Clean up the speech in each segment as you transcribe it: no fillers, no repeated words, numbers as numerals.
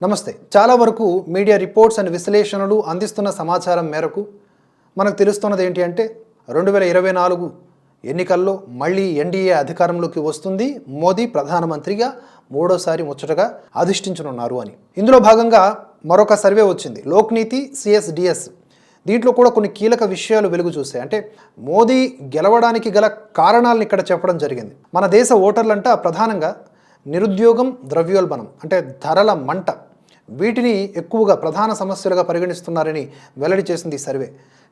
నమస్తే. చాలా వరకు మీడియా రిపోర్ట్స్ అండ్ విశ్లేషణలు అందిస్తున్న సమాచారం మేరకు మనకు తెలుస్తున్నది ఏంటి అంటే 2024 ఎన్నికల్లో మళ్ళీ ఎన్డీఏ అధికారంలోకి వస్తుంది, మోదీ ప్రధానమంత్రిగా మూడోసారి ముచ్చటగా అధిష్ఠించనున్నారు అని. ఇందులో భాగంగా మరొక సర్వే వచ్చింది, లోక్నీతి సిఎస్డిఎస్. దీంట్లో కూడా కొన్ని కీలక విషయాలు వెలుగు చూసాయి. అంటే మోదీ గెలవడానికి గల కారణాలను ఇక్కడ చెప్పడం జరిగింది. మన దేశ ఓటర్లంట ప్రధానంగా నిరుద్యోగం, ద్రవ్యోల్బణం అంటే ధరల మంట, వీటిని ఎక్కువగా ప్రధాన సమస్యలుగా పరిగణిస్తున్నారని వెల్లడి చేసింది ఈ సర్వే.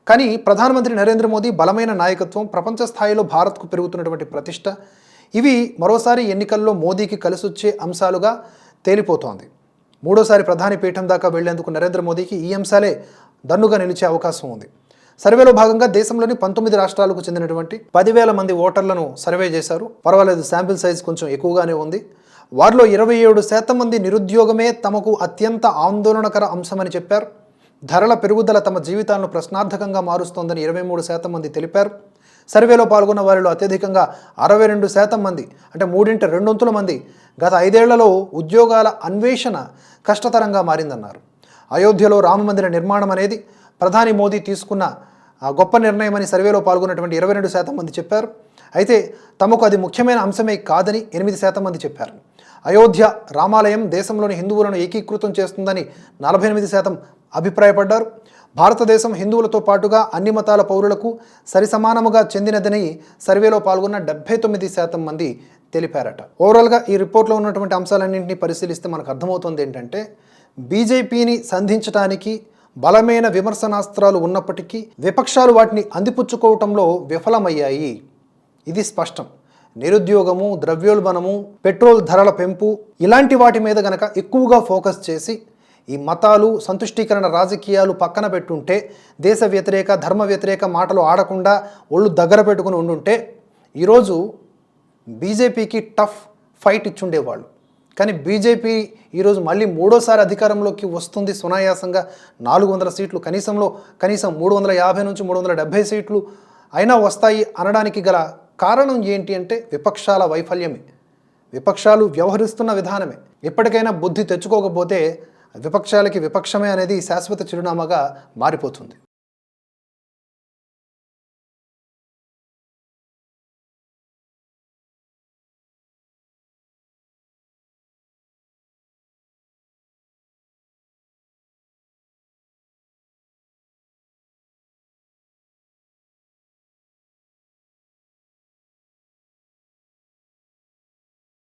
కానీ ప్రధానమంత్రి నరేంద్ర మోదీ బలమైన నాయకత్వం, ప్రపంచ స్థాయిలో భారత్కు పెరుగుతున్నటువంటి ప్రతిష్ట, ఇవి మరోసారి ఎన్నికల్లో మోదీకి కలిసొచ్చే అంశాలుగా తేలిపోతోంది. మూడోసారి ప్రధాని పీఠం దాకా వెళ్లేందుకు నరేంద్ర మోదీకి ఈ అంశాలే దన్నుగా నిలిచే అవకాశం ఉంది. సర్వేలో భాగంగా దేశంలోని 19 రాష్ట్రాలకు చెందినటువంటి 10,000 మంది ఓటర్లను సర్వే చేశారు. పర్వాలేదు, శాంపిల్ సైజ్ కొంచెం ఎక్కువగానే ఉంది. వారిలో 27% మంది నిరుద్యోగమే తమకు అత్యంత ఆందోళనకర అంశమని చెప్పారు. ధరల పెరుగుదల తమ జీవితాలను ప్రశ్నార్థకంగా మారుస్తోందని 23% మంది తెలిపారు. సర్వేలో పాల్గొన్న వారిలో అత్యధికంగా 62% మంది, అంటే 3/2 మంది గత 5 ఏళ్లలో ఉద్యోగాల అన్వేషణ కష్టతరంగా మారిందన్నారు. అయోధ్యలో రామమందిర నిర్మాణం అనేది ప్రధాని మోదీ తీసుకున్న గొప్ప నిర్ణయమని సర్వేలో పాల్గొన్నటువంటి 22% మంది చెప్పారు. అయితే తమకు అది ముఖ్యమైన అంశమే కాదని 8% మంది చెప్పారు. అయోధ్య రామాలయం దేశంలోని హిందువులను ఏకీకృతం చేస్తుందని 48% అభిప్రాయపడ్డారు. భారతదేశం హిందువులతో పాటుగా అన్ని మతాల పౌరులకు సరిసమానముగా చెందినదని సర్వేలో పాల్గొన్న 79% మంది తెలిపారట. ఓవరాల్గా ఈ రిపోర్ట్లో ఉన్నటువంటి అంశాలన్నింటినీ పరిశీలిస్తే మనకు అర్థమవుతుంది ఏంటంటే, బీజేపీని సంధించడానికి బలమైన విమర్శనాస్త్రాలు ఉన్నప్పటికీ విపక్షాలు వాటిని అందిపుచ్చుకోవటంలో విఫలమయ్యాయి. ఇది స్పష్టం. నిరుద్యోగము, ద్రవ్యోల్బణము, పెట్రోల్ ధరల పెంపు, ఇలాంటి వాటి మీద గనక ఎక్కువగా ఫోకస్ చేసి ఈ మతాలు, సంతుష్టీకరణ రాజకీయాలు పక్కన పెట్టుంటే, దేశ వ్యతిరేక, ధర్మ వ్యతిరేక మాటలు ఆడకుండా ఒళ్ళు దగ్గర పెట్టుకుని ఉండుంటే ఈరోజు బీజేపీకి టఫ్ ఫైట్ ఇచ్చుండేవాళ్ళు. కానీ బీజేపీ ఈరోజు మళ్ళీ మూడోసారి అధికారంలోకి వస్తుంది సునాయాసంగా. 400 సీట్లు, కనీసం 350 నుంచి 370 సీట్లు అయినా వస్తాయి అనడానికి గల కారణం ఏంటి అంటే విపక్షాల వైఫల్యమే. విపక్షాలు వ్యవహరిస్తున్న విధానమే. ఇప్పటికైనా బుద్ధి తెచ్చుకోకపోతే విపక్షాలకి విపక్షమే అనేది శాశ్వత చిరునామాగా మారిపోతుంది.